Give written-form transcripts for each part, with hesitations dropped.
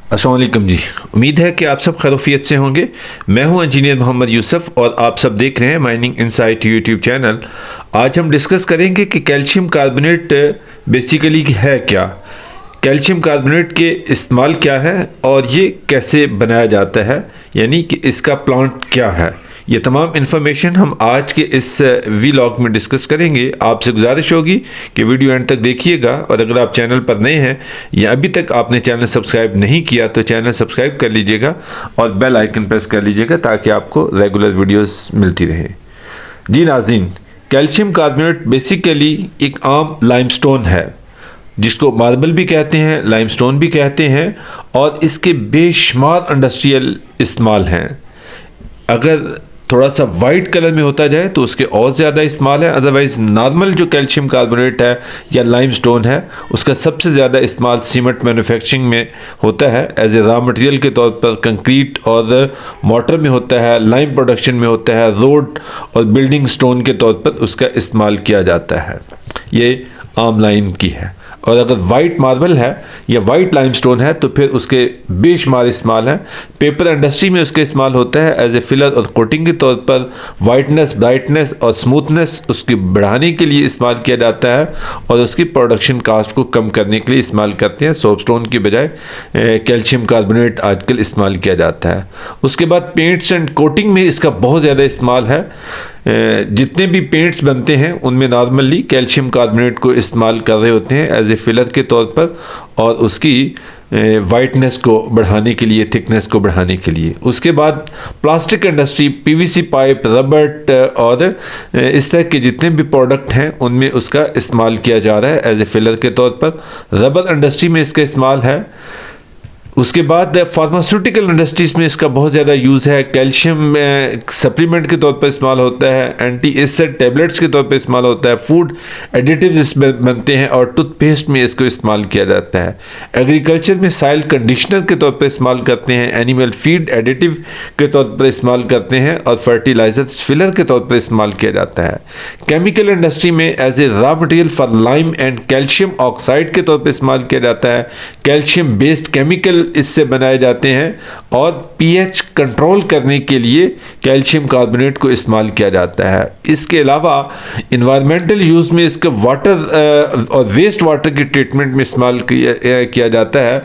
अस्सलाम वालेकुम जी। उम्मीद है कि आप सब खैरियत से होंगे। मैं हूं इंजीनियर मोहम्मद यूसुफ और आप सब देख रहे हैं माइनिंग इनसाइट यूट्यूब चैनल। आज हम डिस्कस करेंगे कि कैल्शियम कार्बोनेट बेसिकली है क्या, कैल्शियम कार्बोनेट के इस्तेमाल क्या है और ये कैसे बनाया जाता है, यानी कि इसका प्लांट क्या है। ये तमाम इन्फॉर्मेशन हम आज के इस वीलॉग में डिस्कस करेंगे। आपसे गुजारिश होगी कि वीडियो एंड तक देखिएगा, और अगर आप चैनल पर नए हैं या अभी तक आपने चैनल सब्सक्राइब नहीं किया तो चैनल सब्सक्राइब कर लीजिएगा और बेल आइकन प्रेस कर लीजिएगा ताकि आपको रेगुलर वीडियोस मिलती रहे। जी नाज़रीन, कैल्शियम कार्बोनेट बेसिकली एक आम लाइमस्टोन है जिसको मार्बल भी कहते हैं, लाइमस्टोन भी कहते हैं, और इसके बेशुमार इंडस्ट्रियल इस्तेमाल हैं। अगर थोड़ा सा वाइट कलर में होता जाए तो उसके और ज़्यादा इस्तेमाल है। अदरवाइज़ नॉर्मल जो कैल्शियम कार्बोनेट है या लाइमस्टोन है उसका सबसे ज़्यादा इस्तेमाल सीमेंट मैन्युफैक्चरिंग में होता है, एज ए रॉ मटेरियल के तौर पर कंक्रीट और मोटर में होता है, लाइम प्रोडक्शन में होता है, रोड और बिल्डिंग स्टोन के तौर पर उसका इस्तेमाल किया जाता है। ये आम लाइन की है। और अगर वाइट मार्बल है या वाइट लाइमस्टोन है तो फिर उसके बेशुमार इस्तेमाल है। पेपर इंडस्ट्री में उसका इस्तेमाल होता है एज ए फिलर और कोटिंग के तौर पर। वाइटनेस, ब्राइटनेस और स्मूथनेस उसकी बढ़ाने के लिए इस्तेमाल किया जाता है और उसकी प्रोडक्शन कास्ट को कम करने के लिए इस्तेमाल करते हैं। सोपस्टोन की बजाय कैल्शियम कार्बोनेट आजकल इस्तेमाल किया जाता है। उसके बाद पेंट्स एंड कोटिंग में इसका बहुत ज़्यादा इस्तेमाल है। जितने भी पेंट्स बनते हैं उनमें नॉर्मली कैल्शियम कार्बोनेट को इस्तेमाल कर रहे होते हैं एज ए फिलर के तौर पर और उसकी वाइटनेस को बढ़ाने के लिए, थिकनेस को बढ़ाने के लिए। उसके बाद प्लास्टिक इंडस्ट्री, पीवीसी पाइप, रबड़ और इस तरह के जितने भी प्रोडक्ट हैं उनमें उसका इस्तेमाल किया जा रहा है एज ए फिलर के तौर पर। रबर इंडस्ट्री में इसका इस्तेमाल है। उसके बाद फार्मास्यूटिकल इंडस्ट्रीज़ में इसका बहुत ज़्यादा यूज़ है। कैल्शियम सप्लीमेंट के तौर पर इस्तेमाल होता है, एंटी एसिड टैबलेट्स के तौर पर इस्तेमाल होता है, फूड एडिटिव्स इसमें बनते हैं और टूथपेस्ट में इसको इस्तेमाल किया जाता है। एग्रीकल्चर में सॉइल कंडीशनर के तौर पर इस्तेमाल करते हैं, एनिमल फीड एडिटिव के तौर पर इस्तेमाल करते हैं और फर्टिलाइजर फिलर के तौर पर इस्तेमाल किया जाता है। केमिकल इंडस्ट्री में as a raw material for lime and calcium oxide के तौर पर इस्तेमाल किया जाता है। कैल्शियम बेस्ड केमिकल इससे बनाए जाते हैं और पीएच कंट्रोल करने के लिए कैल्शियम कार्बोनेट को इस्तेमाल किया जाता है। इसके अलावा इन्वायरमेंटल यूज़ में इसका वाटर और वेस्ट वाटर की ट्रीटमेंट में इस्तेमाल किया जाता है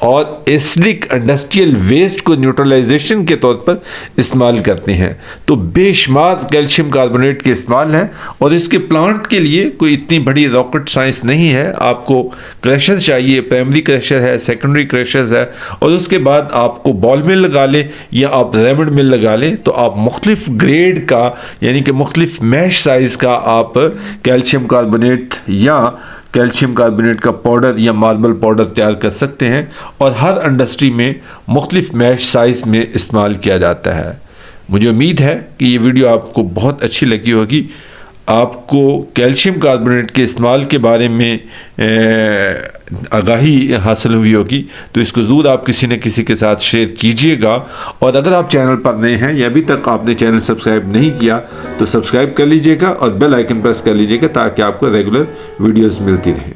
और एसिडिक इंडस्ट्रियल वेस्ट को न्यूट्रलाइजेशन के तौर पर इस्तेमाल करते हैं। तो बेशुमार कैल्शियम कार्बोनेट के इस्तेमाल है और इसके प्लांट के लिए कोई इतनी बड़ी रॉकेट साइंस नहीं है। आपको क्रशर चाहिए, प्राइमरी क्रशर है, सेकेंडरी क्रशर है, और उसके बाद आपको बॉल मिल लगा लें या आप रेमंड मिल लगा लें तो आप मुख्तलिफ ग्रेड का यानी कि मुख्तलिफ मैश साइज़ का आप कैल्शियम कार्बोनेट या कैल्शियम कार्बोनेट का पाउडर या मार्बल पाउडर तैयार कर सकते हैं और हर इंडस्ट्री में मुख्तलिफ मैश साइज़ में इस्तेमाल किया जाता है। मुझे उम्मीद है कि ये वीडियो आपको बहुत अच्छी लगी होगी। आपको कैल्शियम कार्बोनेट के इस्तेमाल के बारे में आगाही हासिल हुई होगी तो इसको ज़रूर आप किसी न किसी के साथ शेयर कीजिएगा। और अगर आप चैनल पर नए हैं या अभी तक आपने चैनल सब्सक्राइब नहीं किया तो सब्सक्राइब कर लीजिएगा और बेल आइकन प्रेस कर लीजिएगा ताकि आपको रेगुलर वीडियोस मिलती रहें।